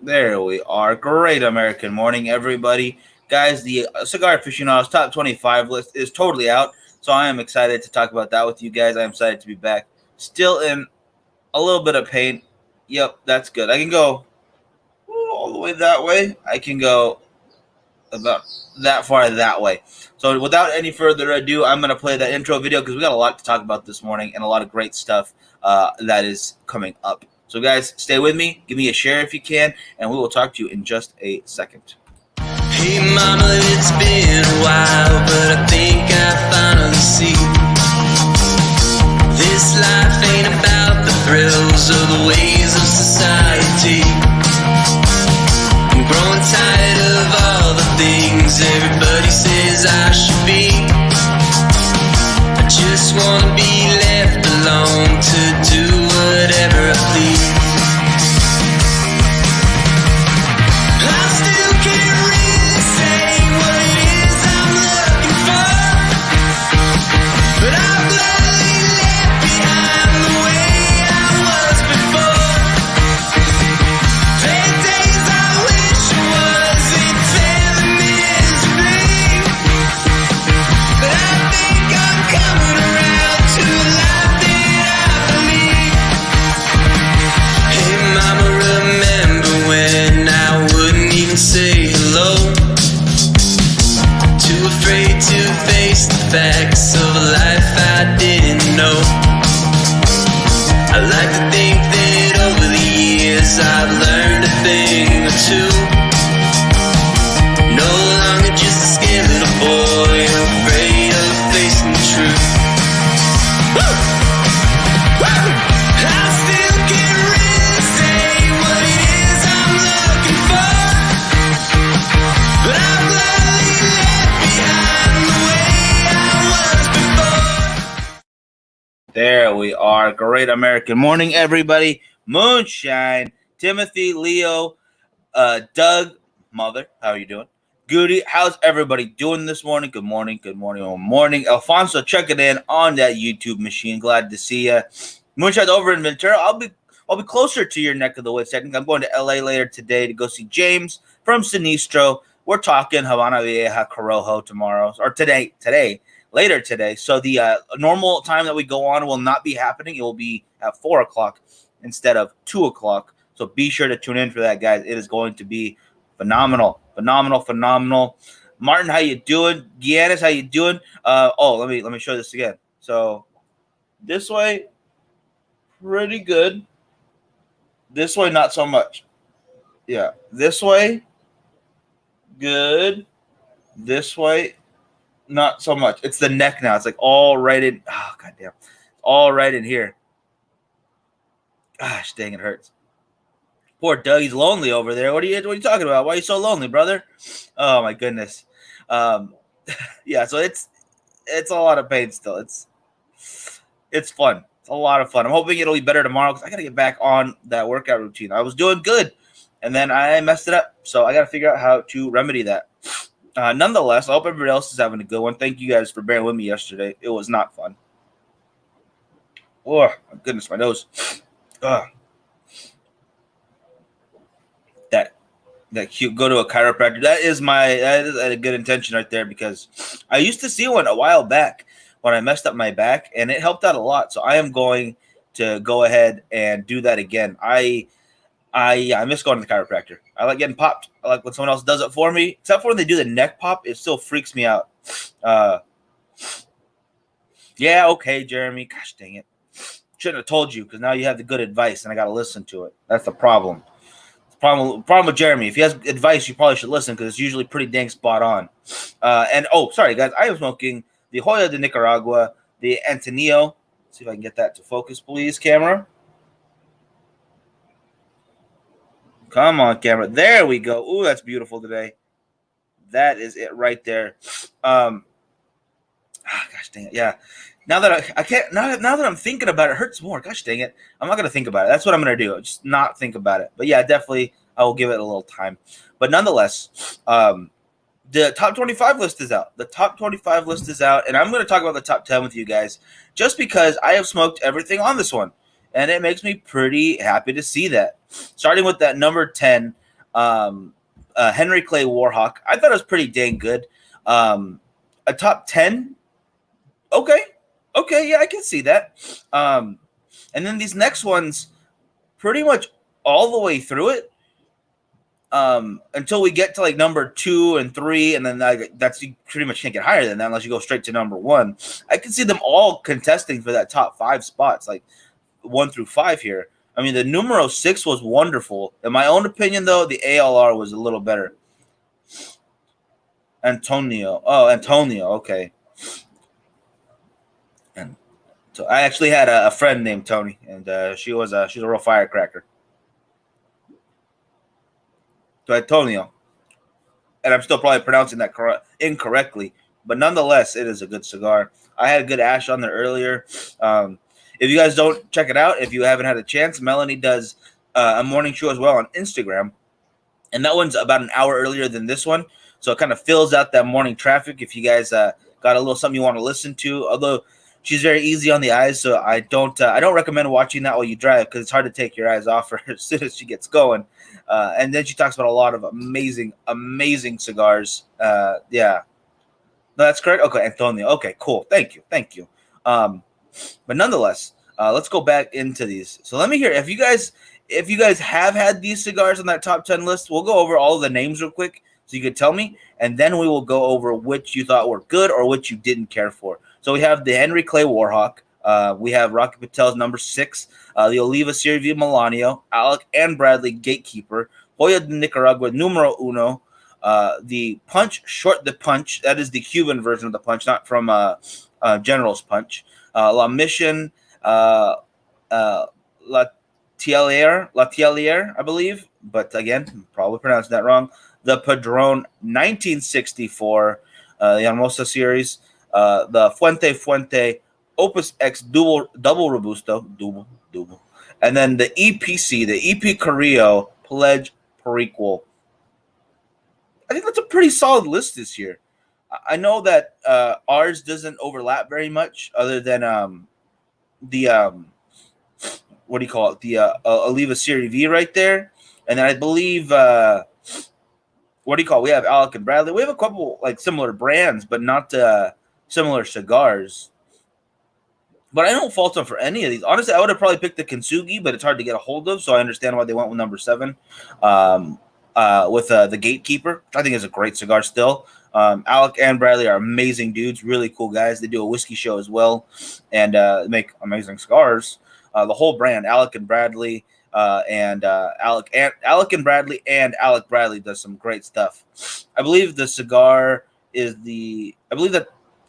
There we are. Great American morning, everybody. Guys, the Cigar Aficionados Top 25 list is totally out, so I am excited to talk about that with you guys. I am excited to be back. Still in a little bit of pain. Yep, that's good. I can go all the way that way. I can go about that far that way. So without any further ado, I'm going to play that intro video because we got a lot to talk about this morning and a lot of great stuff that is coming up. So guys, stay with me. Give me a share if you can, and we will talk to you in just a second. Hey mama, it's been a while, but I think I finally see this life ain't about the thrills or the ways of society. I'm growing tired of all the things everybody says I should be. I just wanna be left alone to do whatever I please. I still can't really say what it is I'm looking for, but I'm gladly left behind the way I was before. There are days I wish I wasn't failing miserably, but I think I'm coming around to a life that I believe. Hey mama, remember when I wouldn't even say hello? Too afraid to face the facts of a life I didn't know. I like to think that over the years I've learned a thing or two. No longer just a scared little boy afraid of facing the truth. Woo! Woo! I still can't really say what it is I'm looking for, but I'm gladly left behind the way I was before. There we are. Great American morning, everybody. Moonshine, Timothy, Leo, Doug, Mother, how are you doing? Goody, how's everybody doing this morning? Good morning, good morning, good morning. Alfonso checking in on that YouTube machine. Glad to see you. Moonshine's over in Ventura. I'll be closer to your neck of the woods. I think I'm going to LA later today to go see James from Sinistro. We're talking Havana Vieja Corojo tomorrow, or today, later today. So the normal time that we go on will not be happening. It will be at 4 o'clock instead of 2 o'clock. So be sure to tune in for that, guys. It is going to be phenomenal. Martin, how you doing? Giannis, how you doing? Let me show this again. So this way, pretty good. This way, not so much. Yeah, this way, good. This way, not so much. It's the neck now. It's like all right in. Oh, goddamn. All right in here. Gosh, dang, it hurts. Poor Doug, he's lonely over there. What are you talking about? Why are you so lonely, brother? Oh my goodness. Yeah, so it's a lot of pain still. It's fun. It's a lot of fun. I'm hoping it'll be better tomorrow because I gotta get back on that workout routine. I was doing good, and then I messed it up. So I gotta figure out how to remedy that. Nonetheless, I hope everybody else is having a good one. Thank you guys for bearing with me yesterday. It was not fun. Oh my goodness, my nose. That cute. Go to a chiropractor. That is a good intention right there because I used to see one a while back when I messed up my back, and it helped out a lot. So I am going to go ahead and do that again. I miss going to the chiropractor. I like getting popped. I like when someone else does it for me. Except for when they do the neck pop, it still freaks me out. Yeah, okay, Jeremy. Gosh dang it. Shouldn't have told you because now you have the good advice and I got to listen to it. That's the problem. Problem with Jeremy. If he has advice, you probably should listen because it's usually pretty dang spot on. Sorry, guys. I am smoking the Hoya de Nicaragua, the Antonio. Let's see if I can get that to focus, please, camera. Come on, camera. There we go. Ooh, that's beautiful today. That is it right there. Gosh dang it. Yeah. Now that I can't. Now that I'm thinking about it, it hurts more. Gosh dang it. I'm not gonna think about it. That's what I'm gonna do. Just not think about it. But yeah, definitely I will give it a little time. But nonetheless, the top 25 list is out. The top 25 list is out, and I'm going to talk about the top 10 with you guys just because I have smoked everything on this one, and it makes me pretty happy to see that. Starting with that number 10, Henry Clay Warhawk. I thought it was pretty dang good. A top 10. Okay. Yeah, I can see that. And then these next ones, pretty much all the way through it, until we get to like number 2 and 3, and then that's you pretty much can't get higher than that unless you go straight to number 1. I can see them all contesting for that top 5 spots, like 1 through 5 here. I mean, the numero 6 was wonderful. In my own opinion, though, the ALR was a little better. Antonio. Okay. And so I actually had a friend named Tony, and she's a real firecracker. So Antonio, and I'm still probably pronouncing that incorrectly, but nonetheless, it is a good cigar. I had a good ash on there earlier. If you guys don't check it out, if you haven't had a chance, Melanie does a morning show as well on Instagram, and that one's about an hour earlier than this one, so it kind of fills out that morning traffic. If you guys got a little something you want to listen to, although she's very easy on the eyes, so I don't recommend watching that while you drive because it's hard to take your eyes off her as soon as she gets going. And then she talks about a lot of amazing cigars. Yeah, no, that's correct. Okay, Antonio. Okay, cool. Thank you. But nonetheless, let's go back into these. So let me hear if you guys have had these cigars on that top 10 list. We'll go over all of the names real quick so you could tell me, and then we will go over which you thought were good or which you didn't care for. So we have the Henry Clay Warhawk. We have Rocky Patel's number 6, the Oliva Serie V Milanio, Alec and Bradley Gatekeeper, Hoya de Nicaragua Numero Uno, the Punch Short the Punch. That is the Cuban version of the Punch, not from General's Punch. La Mission, La Tielier, I believe, but again, probably pronouncing that wrong. The Padron 1964, the Hermosa series, the Fuente Opus X double Robusto, double, and then the EPC, the EP Carrillo Pledge Prequel. I think that's a pretty solid list this year. I know that ours doesn't overlap very much, other than the what do you call it? The Oliva Serie V right there, and then I believe what do you call it? We have Alec and Bradley. We have a couple like similar brands, but not similar cigars. But I don't fault them for any of these. Honestly, I would have probably picked the Kintsugi, but it's hard to get a hold of, so I understand why they went with number 7 with the Gatekeeper, which I think is a great cigar still. Alec and Bradley are amazing dudes, really cool guys. They do a whiskey show as well, and make amazing cigars. The whole brand, Alec and Bradley, and Alec and Bradley and Alec Bradley does some great stuff. I believe the cigar is the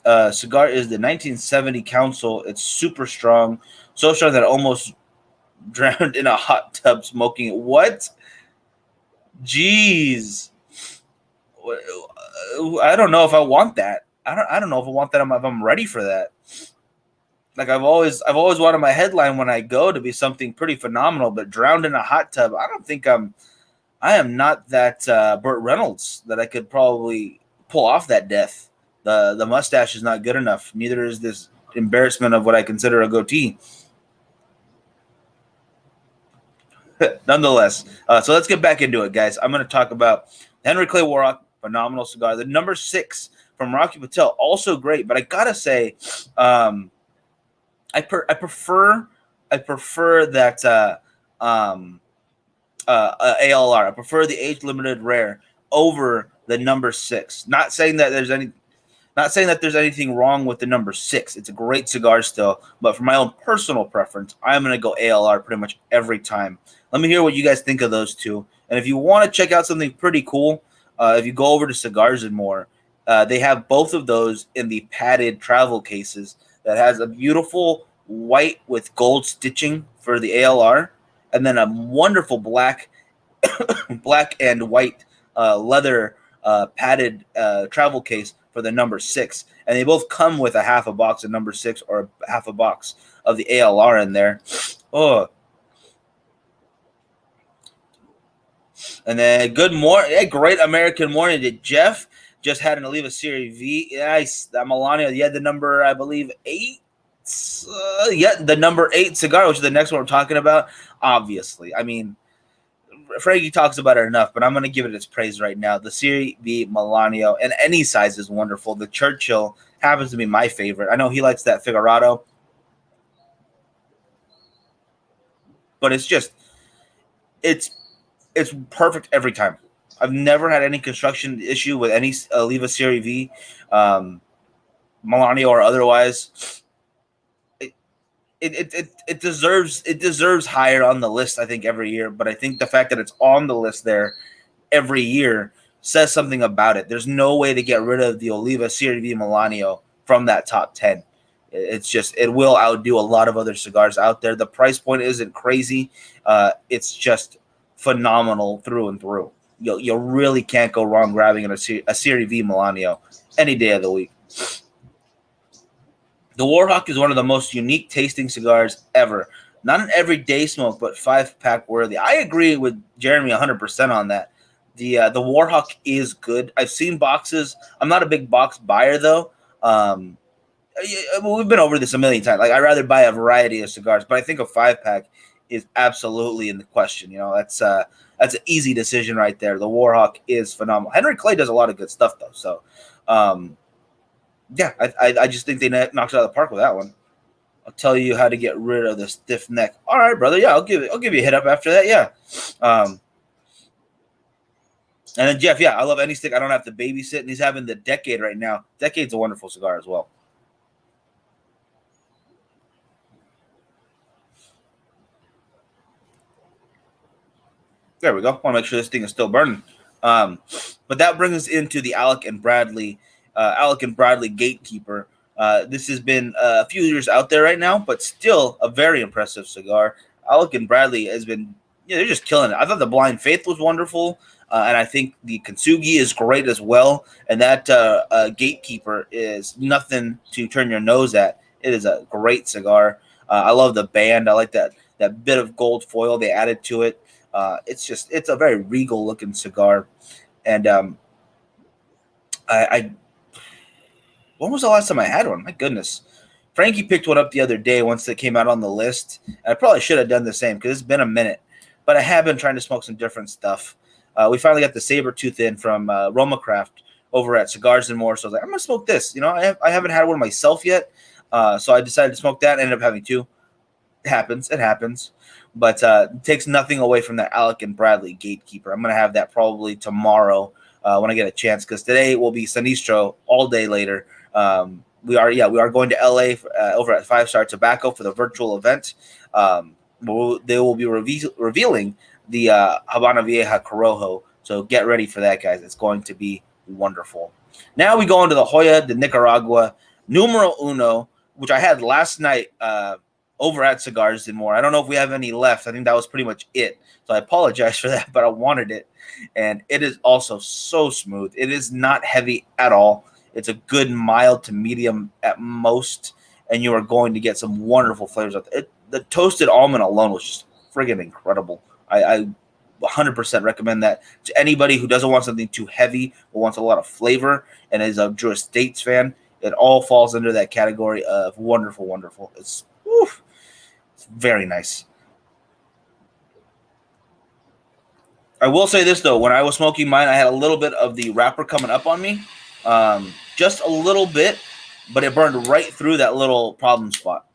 1970 Council. It's super strong, so strong that it almost drowned in a hot tub smoking it. What? Jeez. I don't know if I want that. I don't know if I want that if I'm ready for that. Like I've always wanted my headline when I go to be something pretty phenomenal, but drowned in a hot tub. I am not that Burt Reynolds that I could probably pull off that death. The mustache is not good enough. Neither is this embarrassment of what I consider a goatee. Nonetheless, so let's get back into it, guys. I'm going to talk about Henry Clay Warhawk, phenomenal cigar. The number 6 from Rocky Patel, also great. But I gotta say, I prefer that ALR. I prefer the age limited rare over the number 6. Not saying that there's anything wrong with the number 6. It's a great cigar still, but for my own personal preference, I'm going to go ALR pretty much every time. Let me hear what you guys think of those two. And if you want to check out something pretty cool, if you go over to Cigars and More, they have both of those in the padded travel cases that has a beautiful white with gold stitching for the ALR, and then a wonderful black and white leather padded travel case for the number 6, and they both come with a half a box of number 6 or a half a box of the ALR in there. Oh, and then great American morning to Jeff. Just had an Oliva Serie V. Nice, that Milanio. You had the number, I believe, 8. The number 8 cigar, which is the next one we're talking about. Obviously, I mean, Frankie talks about it enough, but I'm going to give it its praise right now. The Serie V Milanio, and any size is wonderful. The Churchill happens to be my favorite. I know he likes that Figurado, but it's perfect every time. I've never had any construction issue with any Oliva Serie V, Milanio or otherwise. It deserves higher on the list, I think, every year. But I think the fact that it's on the list there every year says something about it. There's no way to get rid of the Oliva Serie V Milanio from that top 10. It's just, it will outdo a lot of other cigars out there. The price point isn't crazy. It's just phenomenal through and through. You really can't go wrong grabbing a Serie V Milanio any day of the week. The Warhawk is one of the most unique tasting cigars ever. Not an everyday smoke, but 5-pack worthy. I agree with Jeremy 100% on that. The Warhawk is good. I've seen boxes. I'm not a big box buyer, though. We've been over this a million times. Like, I'd rather buy a variety of cigars, but I think a 5-pack is absolutely in the question. You know, that's an easy decision right there. The Warhawk is phenomenal. Henry Clay does a lot of good stuff, though. So, yeah, I just think they knocked it out of the park with that one. I'll tell you how to get rid of the stiff neck. All right, brother. Yeah, I'll give you a hit up after that. Yeah. And then Jeff, yeah, I love any stick. I don't have to babysit, and he's having the Decade right now. Decade's a wonderful cigar as well. There we go. Want to make sure this thing is still burning. But that brings us into the Alec and Bradley Gatekeeper. This has been a few years out there right now, but still a very impressive cigar. Alec and Bradley has been, they're just killing it. I thought the Blind Faith was wonderful, and I think the Kintsugi is great as well. And that Gatekeeper is nothing to turn your nose at. It is a great cigar. I love the band. I like that bit of gold foil they added to it. It's a very regal looking cigar. And when was the last time I had one? My goodness. Frankie picked one up the other day once it came out on the list. I probably should have done the same because it's been a minute. But I have been trying to smoke some different stuff. We finally got the Sabertooth in from Roma Craft over at Cigars and More. So I was like, I'm going to smoke this. I haven't had one myself yet. So I decided to smoke that. I ended up having two. It happens. But it takes nothing away from that Alec and Bradley Gatekeeper. I'm going to have that probably tomorrow when I get a chance, because today will be Sinistro all day later. We are going to LA over at 5 Star Tobacco for the virtual event. They will be revealing the Habana Vieja Corojo. So get ready for that, guys. It's going to be wonderful. Now we go into the Hoya de Nicaragua Numero Uno, which I had last night over at Cigars and More. I don't know if we have any left. I think that was pretty much it. So I apologize for that, but I wanted it. And it is also so smooth. It is not heavy at all. It's a good mild to medium at most, and you are going to get some wonderful flavors out there. The toasted almond alone was just friggin' incredible. I 100% recommend that to anybody who doesn't want something too heavy but wants a lot of flavor and is a Drew Estates fan. It all falls under that category of wonderful. It's very nice. I will say this, though. When I was smoking mine, I had a little bit of the wrapper coming up on me. Just a little bit, but it burned right through that little problem spot.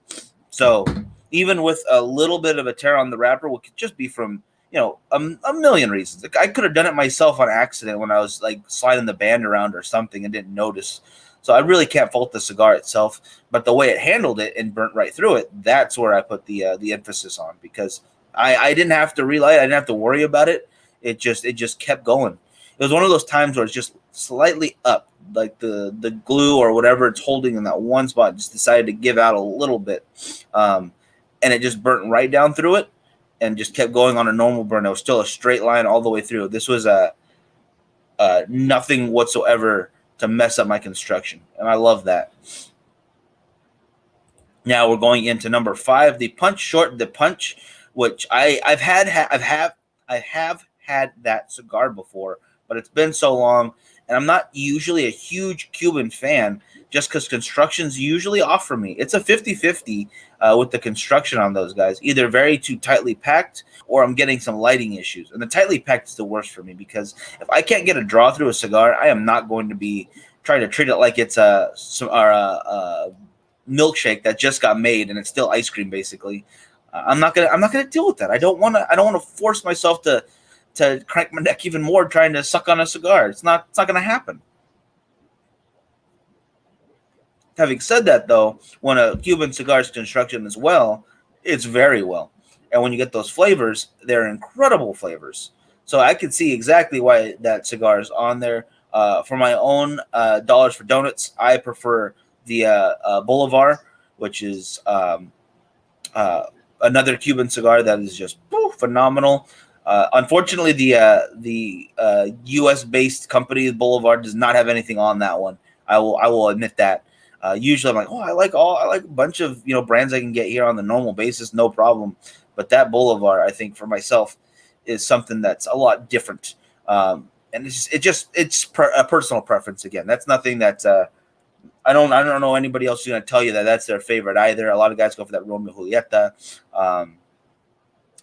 So even with a little bit of a tear on the wrapper, which could just be from, a million reasons. Like, I could have done it myself on accident when I was like sliding the band around or something and didn't notice. So I really can't fault the cigar itself, but the way it handled it and burnt right through it, that's where I put the emphasis on, because I didn't have to relight. I didn't have to worry about it. It just kept going. It was one of those times where it's just slightly up, like the glue or whatever it's holding in that one spot just decided to give out a little bit, and it just burnt right down through it and just kept going on a normal burn. It was still a straight line all the way through. This was nothing whatsoever to mess up my construction, and I love that. Now we're going into number 5, the Punch Short, the Punch, which I have had that cigar before, but it's been so long, and I'm not usually a huge Cuban fan just because construction's usually off for me. It's a 50-50 with the construction on those guys, either very too tightly packed or I'm getting some lighting issues. And the tightly packed is the worst for me because if I can't get a draw through a cigar, I am not going to be trying to treat it like it's a milkshake that just got made and it's still ice cream basically. I'm not gonna deal with that. I don't want to force myself to crank my neck even more trying to suck on a cigar. It's not gonna happen. Having said that, though, when a Cuban cigar's construction is well, it's very well. And when you get those flavors, they're incredible flavors. So I can see exactly why that cigar is on there. For my own dollars for donuts, I prefer the Bolivar, which is another Cuban cigar that is just phenomenal. Unfortunately, the U.S.-based company, Bolivar, does not have anything on that one. I will admit that. Usually, I'm like, I like a bunch of brands I can get here on the normal basis, no problem. But that Bolivar, I think for myself, is something that's a lot different. And it's a personal preference again. That's nothing that I don't know anybody else who's gonna tell you that that's their favorite either. A lot of guys go for that Romeo Julieta.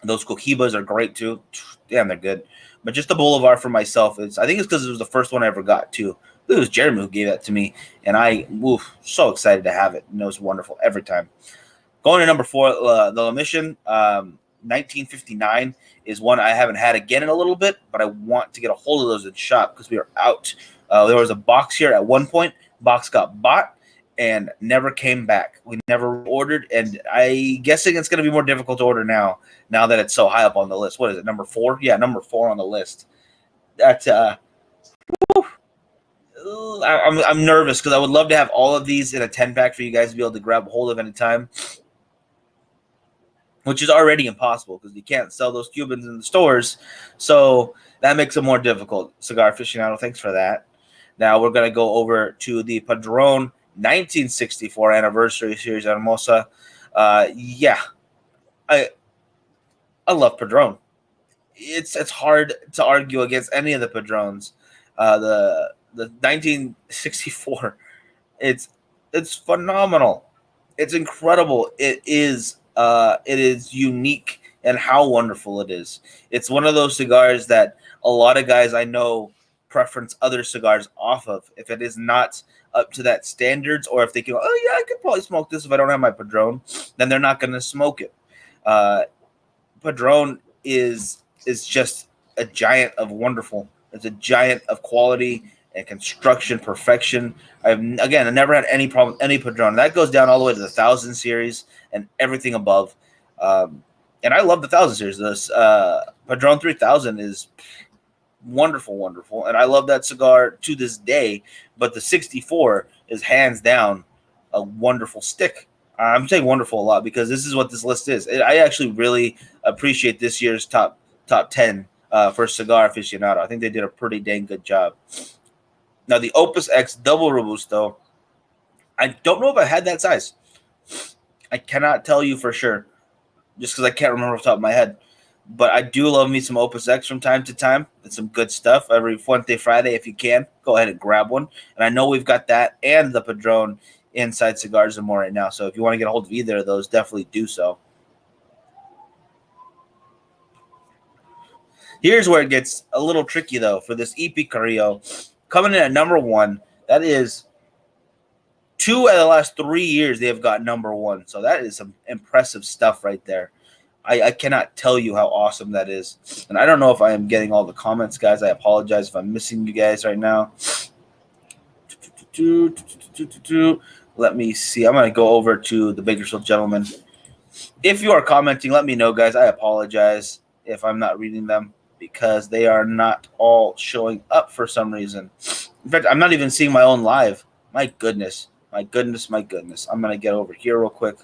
Those Cohibas are great too. Damn, they're good. But just the Bolivar for myself I think it's because it was the first one I ever got too. It was Jeremy who gave that to me, and so excited to have it. And it was wonderful every time. Going to number 4, the La Mission, 1959 is one I haven't had again in a little bit, but I want to get a hold of those in shop because we are out. There was a box here at one point. Box got bought and never came back. We never ordered, and I'm guessing it's going to be more difficult to order now that it's so high up on the list. What is it, number 4? Yeah, number 4 on the list. That's I'm nervous because I would love to have all of these in a 10-pack for you guys to be able to grab a hold of any time, which is already impossible because you can't sell those Cubans in the stores. So that makes it more difficult. Cigar Aficionado, thanks for that. Now we're going to go over to the Padron 1964 Anniversary Series Hermosa. I love Padron. It's hard to argue against any of the Padrones. The 1964, it's phenomenal. It's incredible. It is unique and how wonderful it is. It's one of those cigars that a lot of guys I know preference other cigars off of. If it is not up to that standards, or if they go, I could probably smoke this if I don't have my Padron, then they're not going to smoke it. Padron is just a giant of wonderful. It's a giant of quality and construction perfection. I never had any problem with any Padron. That goes down all the way to the 1000 series and everything above. And I love the 1000 series. This Padron 3000 is wonderful, and I love that cigar to this day. But the 64 is hands down a wonderful stick. I'm saying wonderful a lot because this is what this list is. I actually really appreciate this year's top 10 for Cigar Aficionado. I think they did a pretty dang good job. Now, the Opus X Double Robusto, I don't know if I had that size. I cannot tell you for sure, just because I can't remember off the top of my head. But I do love me some Opus X from time to time. It's some good stuff. Every Fuente Friday, if you can, go ahead and grab one. And I know we've got that and the Padron inside Cigars and More right now. So if you want to get a hold of either of those, definitely do so. Here's where it gets a little tricky, though, for this EP Carrillo. Coming in at number 1, that is 2 out of the last 3 years they have got number 1. So that is some impressive stuff right there. I cannot tell you how awesome that is. And I don't know if I am getting all the comments, guys. I apologize if I'm missing you guys right now. Let me see. I'm going to go over to the Bakersfield Gentleman. If you are commenting, let me know, guys. I apologize if I'm not reading them because they are not all showing up for some reason. In fact, I'm not even seeing my own live. My goodness. I'm going to get over here real quick.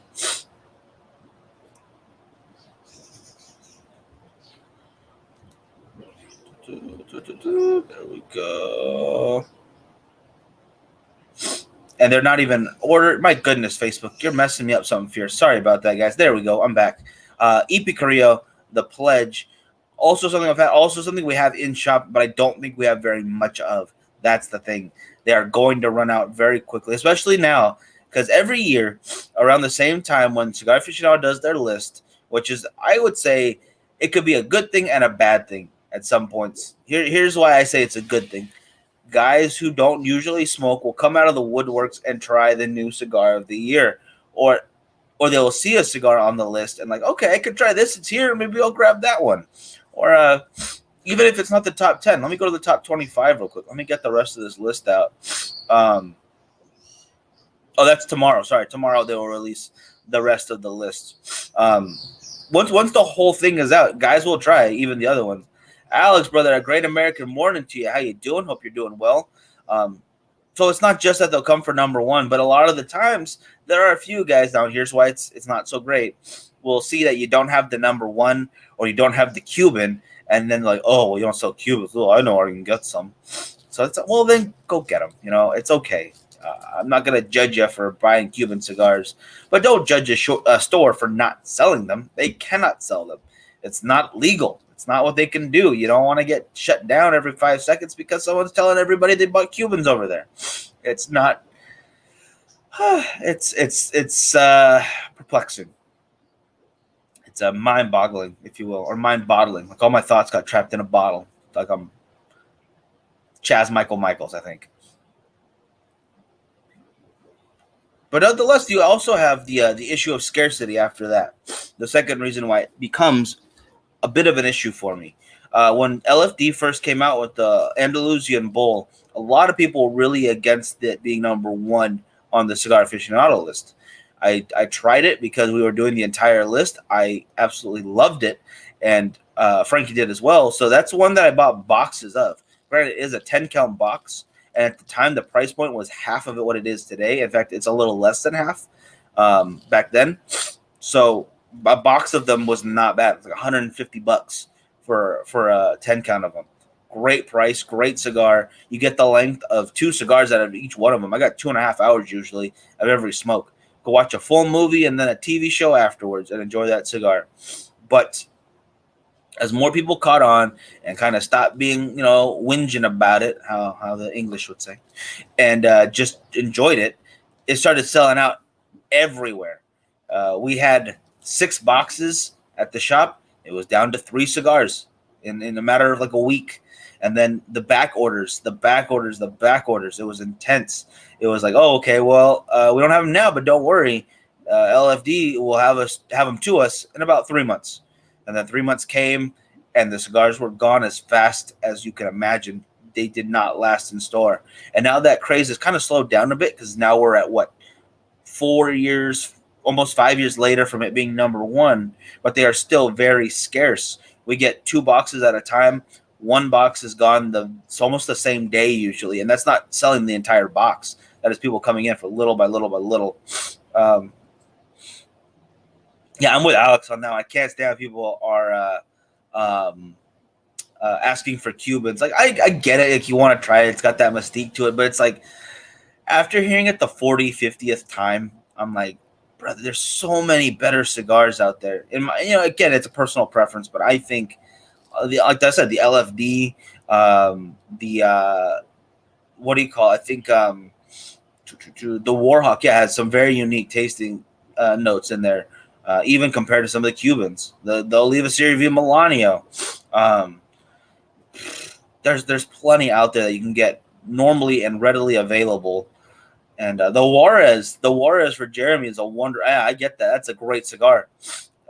There we go. And they're not even ordered. My goodness, Facebook, you're messing me up something fierce. Sorry about that, guys. There we go. I'm back. EP Carrillo, The Pledge, Also something I've had. Also something we have in shop, but I don't think we have very much of. That's the thing. They are going to run out very quickly, especially now, because every year around the same time when Cigar Aficionado does their list, which is, I would say, it could be a good thing and a bad thing at some points. Here's why I say it's a good thing. Guys who don't usually smoke will come out of the woodworks and try the new cigar of the year, or they'll see a cigar on the list and like, okay, I could try this. It's here. Maybe I'll grab that one. Or even if it's not the top 10, let me go to the top 25 real quick. Let me get the rest of this list out. Oh, that's tomorrow. Sorry, tomorrow they will release the rest of the list. Once the whole thing is out, guys will try even the other ones. Alex, brother, a great American morning to you. How you doing? Hope you're doing well. So it's not just that they'll come for number one, but a lot of the times there are a few guys down. Here's why it's not so great. We'll see that you don't have the number one or you don't have the Cuban, and then like, oh, well, you don't sell Cubans. Oh, I know where you can get some. So it's, well, then go get them. You know, it's okay. I'm not going to judge you for buying Cuban cigars, but don't judge a store for not selling them. They cannot sell them. It's not legal. It's not what they can do. You don't want to get shut down every 5 seconds because someone's telling everybody they bought Cubans over there. It's not. It's perplexing. It's mind-boggling, if you will, or mind-bottling. Like all my thoughts got trapped in a bottle. Like I'm Chaz Michaels, I think. But nonetheless, you also have the issue of scarcity after that. The second reason why it becomes a bit of an issue for me. When LFD first came out with the Andalusian Bowl, a lot of people were really against it being number one on the Cigar Aficionado list. I tried it because we were doing the entire list. I absolutely loved it, and Frankie did as well. So that's one that I bought boxes of. Granted, it is a 10-count box, and at the time, the price point was half of it what it is today. In fact, it's a little less than half back then. So a box of them was not bad. It's like $150 for a 10-count of them. Great price, great cigar. You get the length of 2 cigars out of each one of them. I got 2.5 hours usually of every smoke. Go watch a full movie and then a TV show afterwards and enjoy that cigar. But as more people caught on and kind of stopped being, whinging about it, how the English would say, and just enjoyed it, it started selling out everywhere. We had 6 boxes at the shop. It was down to 3 cigars in a matter of like a week. And then the back orders. It was intense. It was like, oh, okay, well, we don't have them now, but don't worry. LFD will have them to us in about 3 months. And then 3 months came, and the cigars were gone as fast as you can imagine. They did not last in store. And now that craze has kind of slowed down a bit because now we're at, 4 years, almost 5 years later from it being number one, but they are still very scarce. We get 2 boxes at a time. 1 box is gone it's almost the same day usually, and that's not selling the entire box. That is people coming in for little by little by little. Yeah, I'm with Alex on that. I can't stand people are asking for Cubans. Like I get it. Like you want to try it. It's got that mystique to it, but it's like after hearing it the 40th, 50th time, I'm like, brother, there's so many better cigars out there. In my, again, it's a personal preference, but I think like I said, the LFD, what do you call it? I think the Warhawk, has some very unique tasting notes in there, even compared to some of the Cubans. They'll leave a series review Milanio. There's plenty out there that you can get normally and readily available. And the Juarez for Jeremy is a wonder. I get that. That's a great cigar.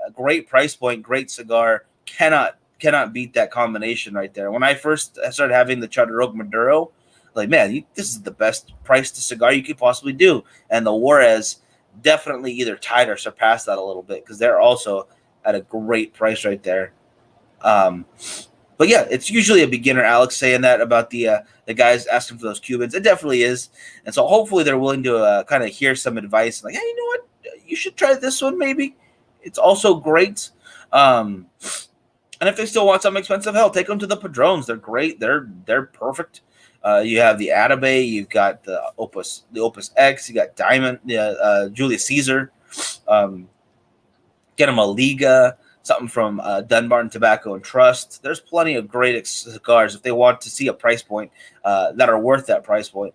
A great price point, great cigar. Cannot beat that combination right there. When I first started having the Chardonnay Maduro, like, man, this is the best priced cigar you could possibly do. And the Juarez definitely either tied or surpassed that a little bit because they're also at a great price right there. But yeah, it's usually a beginner. Alex saying that about the guys asking for those Cubans. It definitely is. And so hopefully they're willing to kind of hear some advice. Like, hey, you know what? You should try this one maybe. It's also great. And if they still want something expensive, hell, take them to the Padrones. They're great. They're perfect. You have the Atabey. You've got the Opus X. You got Diamond, Julius Caesar. Get them a Liga. something from Dunbarton Tobacco and Trust. There's plenty of great cigars if they want to see a price point that are worth that price point.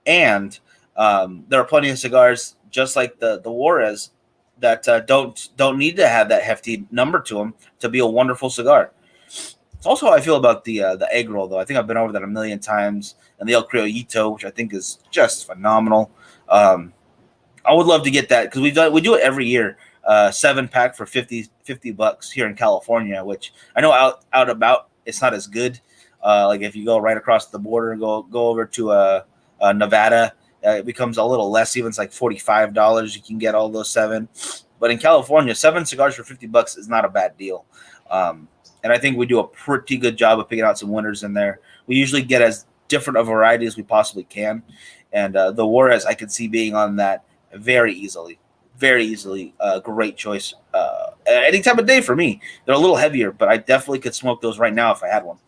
And there are plenty of cigars just like the Juarez that don't need to have that hefty number to them to be a wonderful cigar. It's also how I feel about the egg roll, though. I think I've been over that a million times, and the El Criollito, which I think is just phenomenal. I would love to get that because we do it every year. 7-pack for $50 here in California, which I know out about it's not as good. Like if you go right across the border and go over to Nevada, it becomes a little less. Even it's like $45. You can get all those 7. But in California, 7 cigars for $50 is not a bad deal. And I think we do a pretty good job of picking out some winners in there. We usually get as different a variety as we possibly can. And the Juarez, I could see being on that very easily. Very easily. Great choice. Any time of day for me. They're a little heavier, but I definitely could smoke those right now if I had one.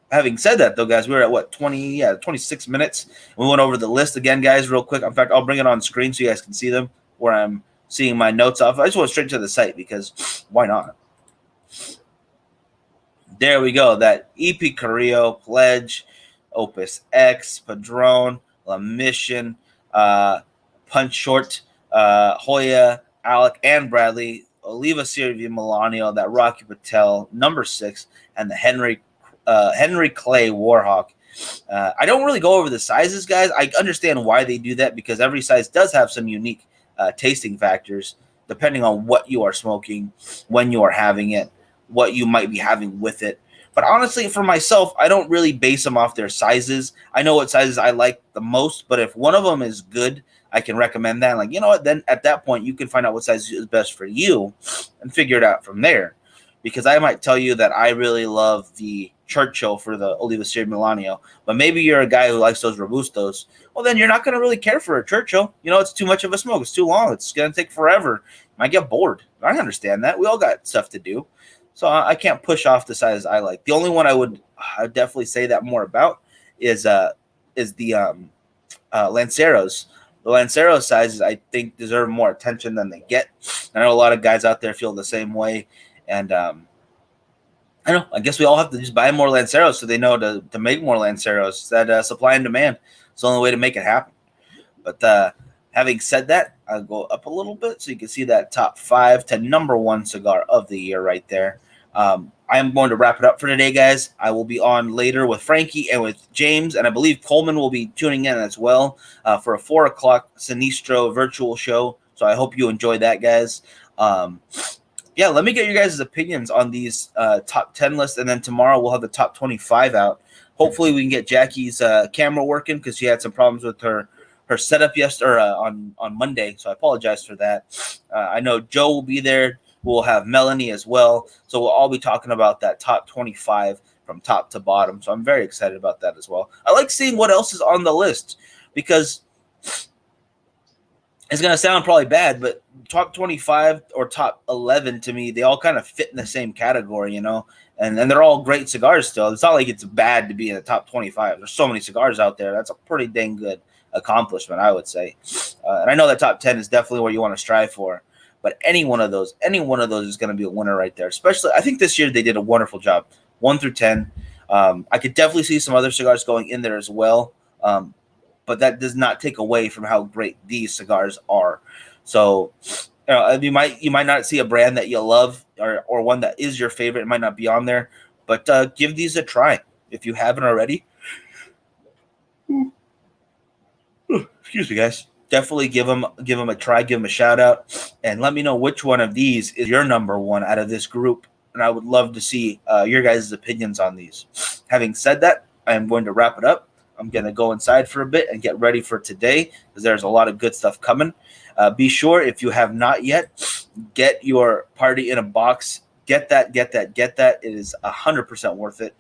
Having said that, though, guys, we were at 26 minutes. We went over the list again, guys, real quick. In fact, I'll bring it on screen so you guys can see them where I'm seeing my notes off. I just went straight to the site because why not? There we go. That EP Carrillo, Pledge, Opus X, Padron, La Mission, Punch Short, Hoya, Alec, and Bradley, Oliva Sylvia Milano, that Rocky Patel, number 6, and the Henry Clay Warhawk. I don't really go over the sizes, guys. I understand why they do that because every size does have some unique tasting factors depending on what you are smoking, when you are having it, what you might be having with it. But honestly, for myself, I don't really base them off their sizes. I know what sizes I like the most, but if one of them is good, I can recommend that. Like, you know what? Then at that point, you can find out what size is best for you and figure it out from there. Because I might tell you that I really love the Churchill for the Oliva Sierra Milano, but maybe you're a guy who likes those Robustos. Well, then you're not going to really care for a Churchill. You know, it's too much of a smoke. It's too long. It's going to take forever. You might get bored. I understand that. We all got stuff to do. So I can't push off the size I like. The only one I would definitely say that more about is the Lanceros. The Lancero sizes, I think, deserve more attention than they get. I know a lot of guys out there feel the same way. And I don't know. I guess we all have to just buy more Lanceros so they know to make more Lanceros. That supply and demand is the only way to make it happen. But having said that, I'll go up a little bit so you can see that top 5 to number 1 cigar of the year right there. I am going to wrap it up for today, guys. I will be on later with Frankie and with James, and I believe Coleman will be tuning in as well for a 4 o'clock Sinistro virtual show. So I hope you enjoy that, guys. Yeah, let me get your guys' opinions on these top 10 lists, and then tomorrow we'll have the top 25 out. Hopefully we can get Jackie's camera working because she had some problems with her setup yesterday on Monday, so I apologize for that. I know Joe will be there. We'll have Melanie as well, so we'll all be talking about that top 25 from top to bottom, so I'm very excited about that as well. I like seeing what else is on the list because it's going to sound probably bad, but top 25 or top 11 to me, they all kind of fit in the same category, you know, and they're all great cigars still. It's not like it's bad to be in the top 25. There's so many cigars out there. That's a pretty dang good accomplishment, I would say. And I know that top 10 is definitely where you want to strive for, but any one of those is going to be a winner right there. Especially, I think this year they did a wonderful job, 1 through 10. I could definitely see some other cigars going in there as well. But that does not take away from how great these cigars are. So, you might not see a brand that you love or one that is your favorite. It might not be on there, but give these a try if you haven't already. Excuse me, guys. Definitely give them a try, give them a shout out, and let me know which one of these is your number 1 out of this group. And I would love to see your guys' opinions on these. Having said that, I am going to wrap it up. I'm going to go inside for a bit and get ready for today because there's a lot of good stuff coming. Be sure, if you have not yet, get your party in a box. Get that. It is 100% worth it.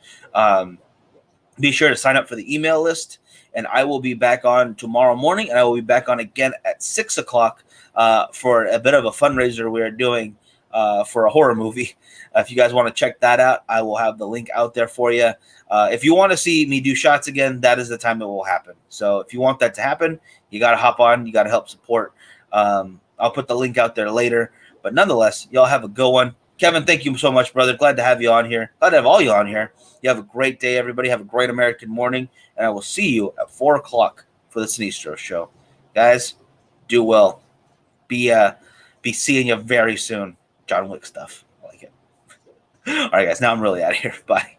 Be sure to sign up for the email list, and I will be back on tomorrow morning, and I will be back on again at 6 o'clock for a bit of a fundraiser we're doing for a horror movie. If you guys want to check that out, I will have the link out there for you. If you want to see me do shots again, that is the time it will happen. So if you want that to happen, you got to hop on. You got to help support. I'll put the link out there later. But nonetheless, y'all have a good one. Kevin, thank you so much, brother. Glad to have you on here. Glad to have all you on here. You have a great day, everybody. Have a great American morning. And I will see you at 4 o'clock for the Sinistro show. Guys, do well. Be seeing you very soon. John Wick stuff. I like it. All right, guys. Now I'm really out of here. Bye.